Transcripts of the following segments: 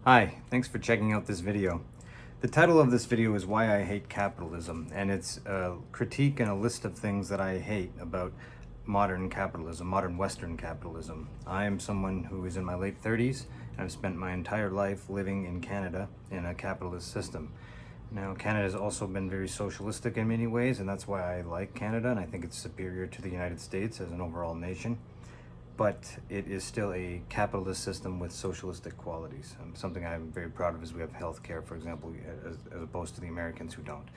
Hi, thanks for checking out this video. The title of this video is Why I Hate Capitalism, and it's a critique and a list of things that I hate about modern capitalism, modern Western capitalism. I am someone who is in my late 30s, and I've spent my entire life living in Canada in a capitalist system. Now, Canada has also been very socialistic in many ways, and that's why I like Canada, and I think it's superior to the United States as an overall nation. But it is still a capitalist system with socialistic qualities. Something I'm very proud of is we have health care, for example, as opposed to the Americans who don't.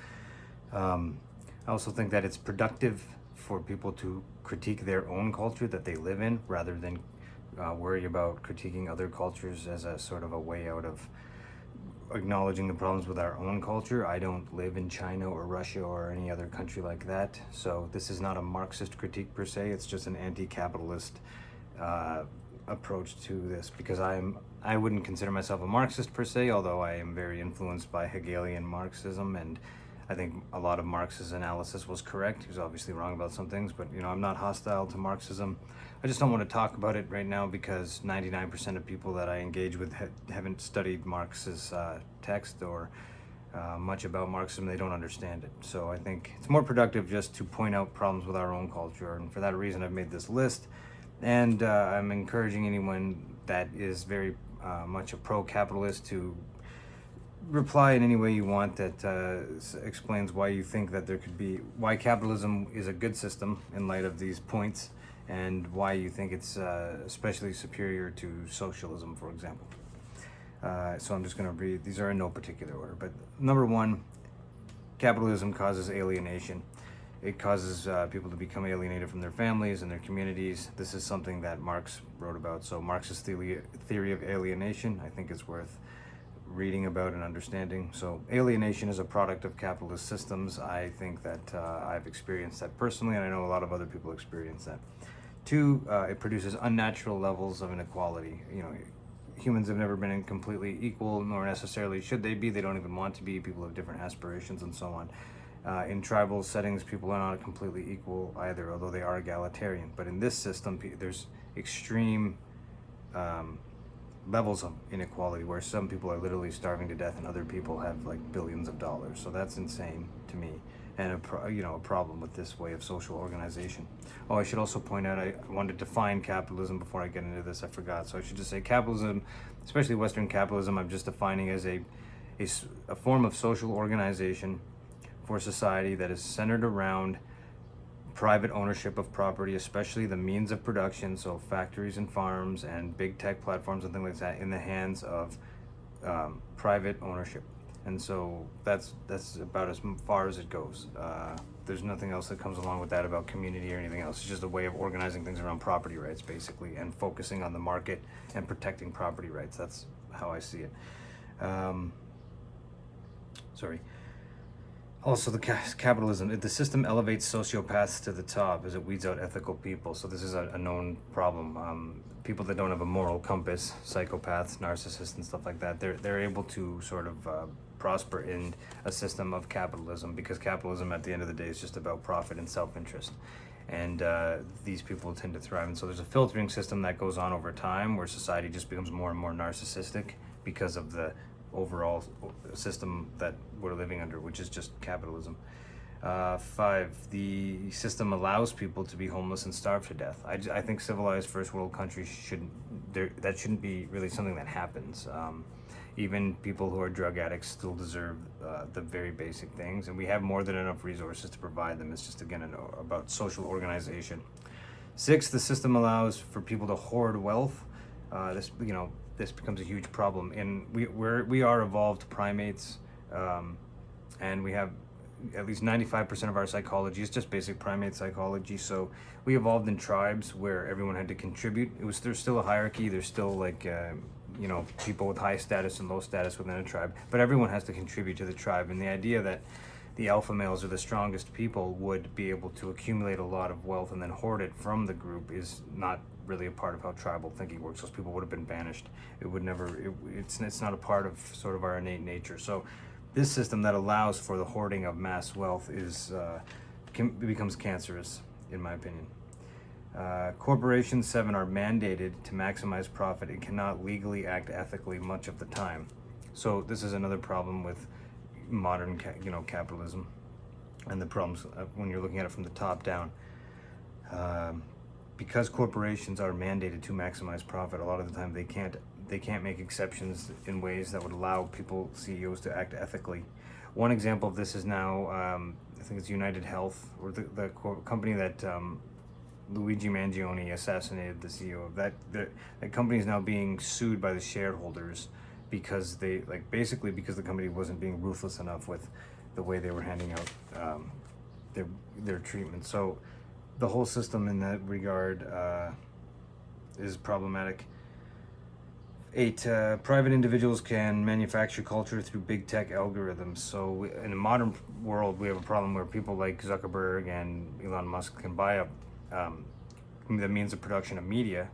I also think that it's productive for people to critique their own culture that they live in rather than worry about critiquing other cultures as a sort of a way out of acknowledging the problems with our own culture. I don't live in China or Russia or any other country like that, so this is not a Marxist critique per se. It's just an anti-capitalist approach to this, because I wouldn't consider myself a Marxist per se, although I am very influenced by Hegelian Marxism, and I think a lot of Marx's analysis was correct. He was obviously wrong about some things, but I'm not hostile to Marxism. I just don't want to talk about it right now because 99% of people that I engage with haven't studied Marx's text or much about Marxism. They don't understand it. So I think it's more productive just to point out problems with our own culture, and for that reason I've made this list. And I'm encouraging anyone that is very much a pro-capitalist to reply in any way you want that explains why you think that why capitalism is a good system in light of these points, and why you think it's especially superior to socialism, for example. So I'm just going to read, these are in no particular order, but number one, capitalism causes alienation. It causes people to become alienated from their families and their communities. This is something that Marx wrote about. So Marx's theory of alienation, I think, is worth reading about and understanding. So alienation is a product of capitalist systems. I think that I've experienced that personally, and I know a lot of other people experience that. Two, it produces unnatural levels of inequality. Humans have never been completely equal, nor necessarily should they be. They don't even want to be. People have different aspirations and so on. In tribal settings, people are not completely equal either, although they are egalitarian. But in this system, there's extreme levels of inequality, where some people are literally starving to death and other people have like billions of dollars. So that's insane to me, and a problem with this way of social organization. Oh, I should also point out, I wanted to define capitalism before I get into this. I forgot. So I should just say capitalism, especially Western capitalism, I'm just defining as a form of social organization for society that is centered around private ownership of property, especially the means of production, so factories and farms and big tech platforms and things like that, in the hands of private ownership. And so that's about as far as it goes. There's nothing else that comes along with that about community or anything else. It's just a way of organizing things around property rights, basically, and focusing on the market and protecting property rights. That's how I see it. Also, the capitalism, the system elevates sociopaths to the top as it weeds out ethical people. So this is a known problem. People that don't have a moral compass, psychopaths, narcissists, and stuff like that, they're able to sort of prosper in a system of capitalism, because capitalism at the end of the day is just about profit and self-interest. And these people tend to thrive. And so there's a filtering system that goes on over time where society just becomes more and more narcissistic because of the overall system that we're living under, which is just capitalism. 5, the system allows people to be homeless and starve to death. I think civilized first world countries that shouldn't be really something that happens. Even people who are drug addicts still deserve the very basic things, and we have more than enough resources to provide them. It's just, again, about social organization. 6, the system allows for people to hoard wealth. This becomes a huge problem. And we are evolved primates, and we have at least 95% of our psychology is just basic primate psychology. So we evolved in tribes where everyone had to contribute. There's still a hierarchy. There's still like people with high status and low status within a tribe, but everyone has to contribute to the tribe. And the idea that the alpha males or the strongest people would be able to accumulate a lot of wealth and then hoard it from the group is not really a part of how tribal thinking works. Those people would have been banished. It's not a part of sort of our innate nature. So this system that allows for the hoarding of mass wealth becomes cancerous, in my opinion. Corporations, 7, are mandated to maximize profit and cannot legally act ethically much of the time. So this is another problem with modern capitalism, and the problems when you're looking at it from the top down. Because corporations are mandated to maximize profit, a lot of the time they can't make exceptions in ways that would allow CEOs to act ethically. One example of this is now, I think it's United Health, or the company that Luigi Mangione assassinated the CEO of. That company is now being sued by the shareholders because basically because the company wasn't being ruthless enough with the way they were handing out their treatment. So the whole system in that regard is problematic. 8, private individuals can manufacture culture through big tech algorithms. So in a modern world, we have a problem where people like Zuckerberg and Elon Musk can buy up the means of production of media,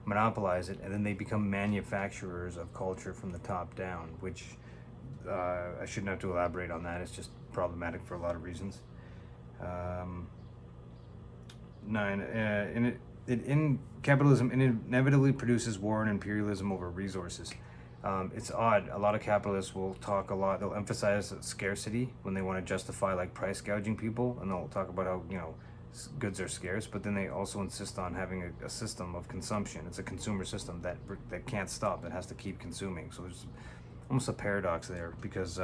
monopolize it, and then they become manufacturers of culture from the top down, which I shouldn't have to elaborate on that. It's just problematic for a lot of reasons. 9, in capitalism, it inevitably produces war and imperialism over resources. It's odd. A lot of capitalists will talk a lot. They'll emphasize scarcity when they want to justify like price gouging people, and they'll talk about how goods are scarce. But then they also insist on having a system of consumption. It's a consumer system that can't stop. That has to keep consuming. So there's almost a paradox there, because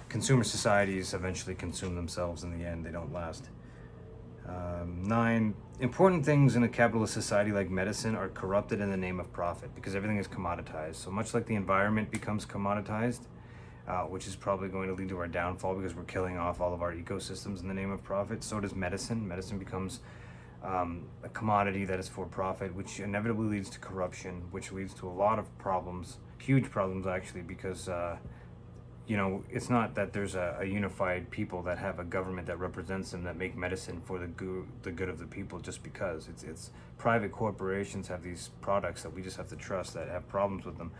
consumer societies eventually consume themselves in the end. They don't last. 9, important things in a capitalist society like medicine are corrupted in the name of profit, because everything is commoditized. So much like the environment becomes commoditized, which is probably going to lead to our downfall because we're killing off all of our ecosystems in the name of profit, so does medicine. Medicine becomes a commodity that is for profit, which inevitably leads to corruption, which leads to a lot of problems, huge problems actually, because it's not that there's a unified people that have a government that represents them that make medicine for the good of the people just because. It's private corporations have these products that we just have to trust that have problems with them,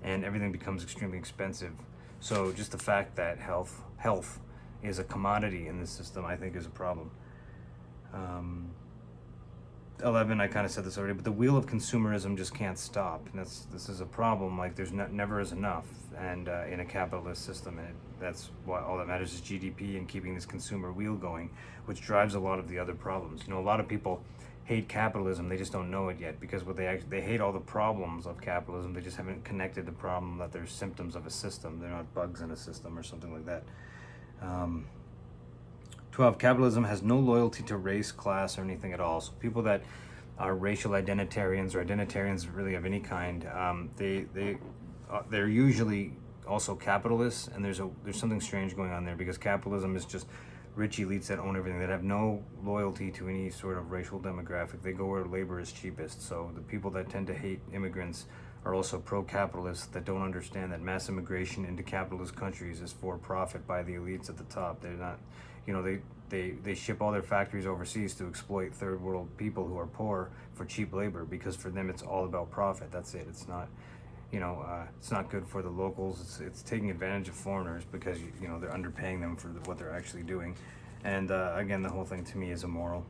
and everything becomes extremely expensive. So just the fact that health is a commodity in this system, I think, is a problem. 11, I kind of said this already, but the wheel of consumerism just can't stop, and this is a problem. Like there's never is enough, and in a capitalist system, and that's why all that matters is GDP and keeping this consumer wheel going, which drives a lot of the other problems. A lot of people hate capitalism, they just don't know it yet, because they hate all the problems of capitalism. They just haven't connected the problem that they're symptoms of a system. They're not bugs in a system or something like that. 12, capitalism has no loyalty to race, class, or anything at all. So people that are racial identitarians or identitarians really of any kind, they're usually also capitalists, and there's something strange going on there, because capitalism is just rich elites that own everything, that have no loyalty to any sort of racial demographic. They go where labor is cheapest. So the people that tend to hate immigrants are also pro-capitalist, that don't understand that mass immigration into capitalist countries is for profit by the elites at the top. They're not, they ship all their factories overseas to exploit third world people who are poor for cheap labor, because for them it's all about profit. That's it. It's not, it's not good for the locals. It's taking advantage of foreigners because they're underpaying them for what they're actually doing. And again, the whole thing to me is immoral.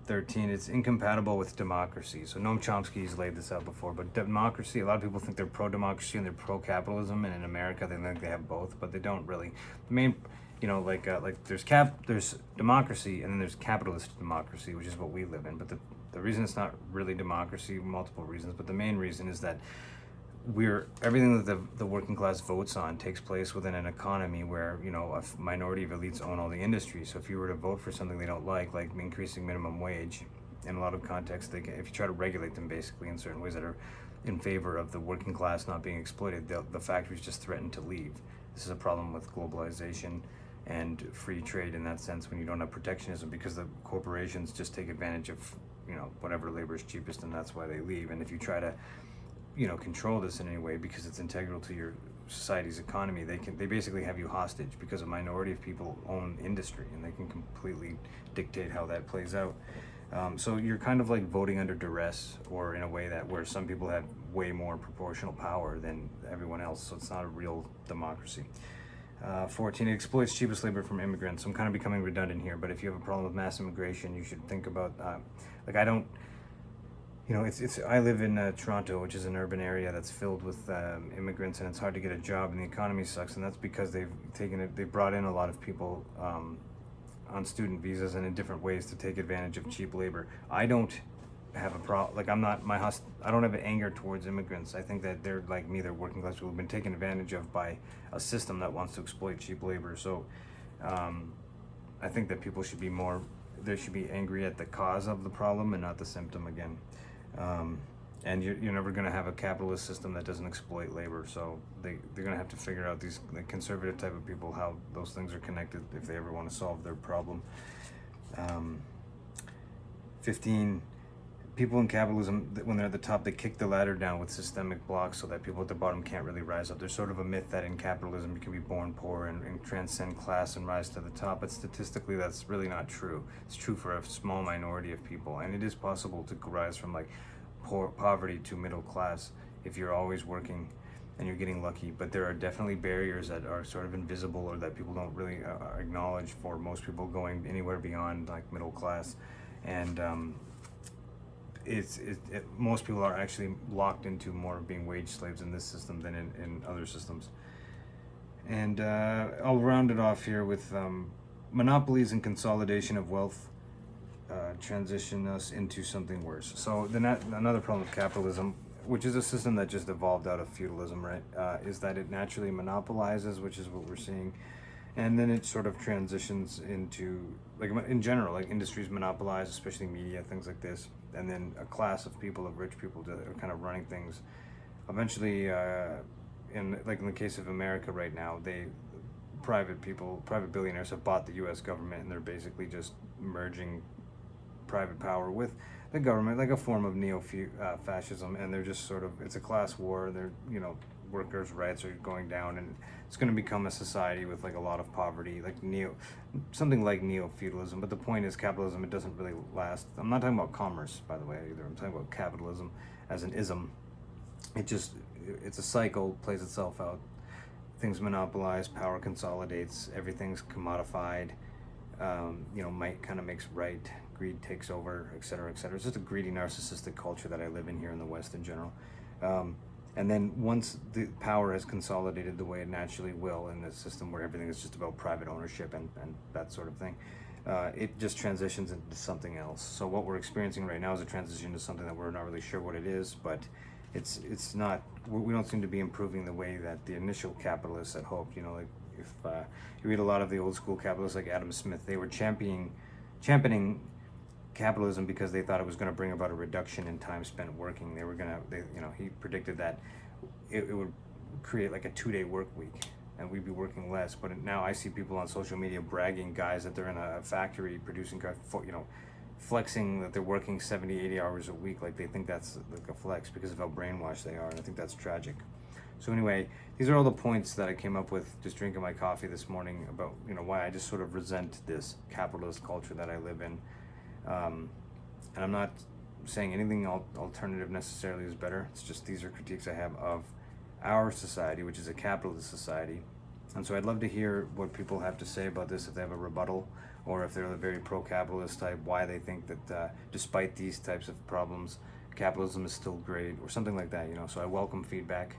13, it's incompatible with democracy. So Noam Chomsky's laid this out before, but democracy, a lot of people think they're pro-democracy and they're pro-capitalism, and in America they think they have both, but they don't really. The main, there's democracy, and then there's capitalist democracy, which is what we live in. But the reason it's not really democracy, multiple reasons, but the main reason is that everything that the working class votes on takes place within an economy where a minority of elites own all the industry. So if you were to vote for something they don't like increasing minimum wage, in a lot of contexts, if you try to regulate them basically in certain ways that are in favor of the working class not being exploited, the factories just threaten to leave. This is a problem with globalization and free trade in that sense, when you don't have protectionism, because the corporations just take advantage of whatever labor is cheapest, and that's why they leave. And if you try to control this in any way, because it's integral to your society's economy, they basically have you hostage, because a minority of people own industry and they can completely dictate how that plays out. So you're kind of like voting under duress, or in a way where some people have way more proportional power than everyone else. So it's not a real democracy. 14, it exploits cheapest labor from immigrants. I'm kind of becoming redundant here, but if you have a problem with mass immigration, you should think about, like I don't, you know, I live in Toronto, which is an urban area that's filled with immigrants, and it's hard to get a job, and the economy sucks, and that's because they've brought in a lot of people on student visas and in different ways to take advantage of cheap labor. I don't have a problem, like I don't have an anger towards immigrants. I think that they're like me, they're working class people who've been taken advantage of by a system that wants to exploit cheap labor. So I think that people should be they should be angry at the cause of the problem and not the symptom again. And you're never going to have a capitalist system that doesn't exploit labor. So they're going to have to figure out, these conservative type of people, how those things are connected if they ever want to solve their problem. 15, people in capitalism, when they're at the top, they kick the ladder down with systemic blocks so that people at the bottom can't really rise up. There's sort of a myth that in capitalism you can be born poor and transcend class and rise to the top, but statistically that's really not true. It's true for a small minority of people, and it is possible to rise from like poverty to middle class if you're always working and you're getting lucky. But there are definitely barriers that are sort of invisible or that people don't really acknowledge for most people going anywhere beyond like middle class. And most people are actually locked into more of being wage slaves in this system than in other systems. And I'll round it off here with monopolies and consolidation of wealth transition us into something worse. So another problem with capitalism, which is a system that just evolved out of feudalism, right, is that it naturally monopolizes, which is what we're seeing, and then it sort of transitions into, like in general, like industries monopolize, especially media, things like this, and then a class of people, of rich people, that are kind of running things. Eventually, in the case of America right now, private billionaires have bought the U.S. government, and they're basically just merging private power with the government, like a form of neo-fascism, and they're just sort of, it's a class war. They're, workers' rights are going down, and it's going to become a society with like a lot of poverty, like something like neo-feudalism. But the point is, capitalism, it doesn't really last. I'm not talking about commerce, by the way, either. I'm talking about capitalism as an ism. It's a cycle, plays itself out. Things monopolize, power consolidates, everything's commodified. Might kind of makes right, greed takes over, etc., etc. It's just a greedy, narcissistic culture that I live in here in the West in general. And then once the power has consolidated the way it naturally will in a system where everything is just about private ownership and that sort of thing, it just transitions into something else. So what we're experiencing right now is a transition to something that we're not really sure what it is, but it's not, we don't seem to be improving the way that the initial capitalists had hoped. Like if you read a lot of the old school capitalists like Adam Smith, they were championing capitalism because they thought it was going to bring about a reduction in time spent working. He predicted that it would create like a 2-day work week and we'd be working less. But now I see people on social media bragging, guys, that they're in a factory producing cars, flexing that they're working 70, 80 hours a week, like they think that's like a flex because of how brainwashed they are, and I think that's tragic. So anyway, these are all the points that I came up with just drinking my coffee this morning about why I just sort of resent this capitalist culture that I live in. And I'm not saying anything alternative necessarily is better. It's just these are critiques I have of our society, which is a capitalist society. And so I'd love to hear what people have to say about this, if they have a rebuttal, or if they're a very pro-capitalist type, why they think that despite these types of problems, capitalism is still great, or something like that. So I welcome feedback.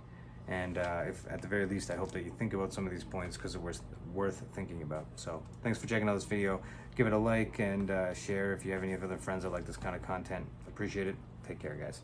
And if at the very least, I hope that you think about some of these points because it was worth thinking about. So thanks for checking out this video. Give it a like and share if you have any other friends that like this kind of content. Appreciate it. Take care, guys.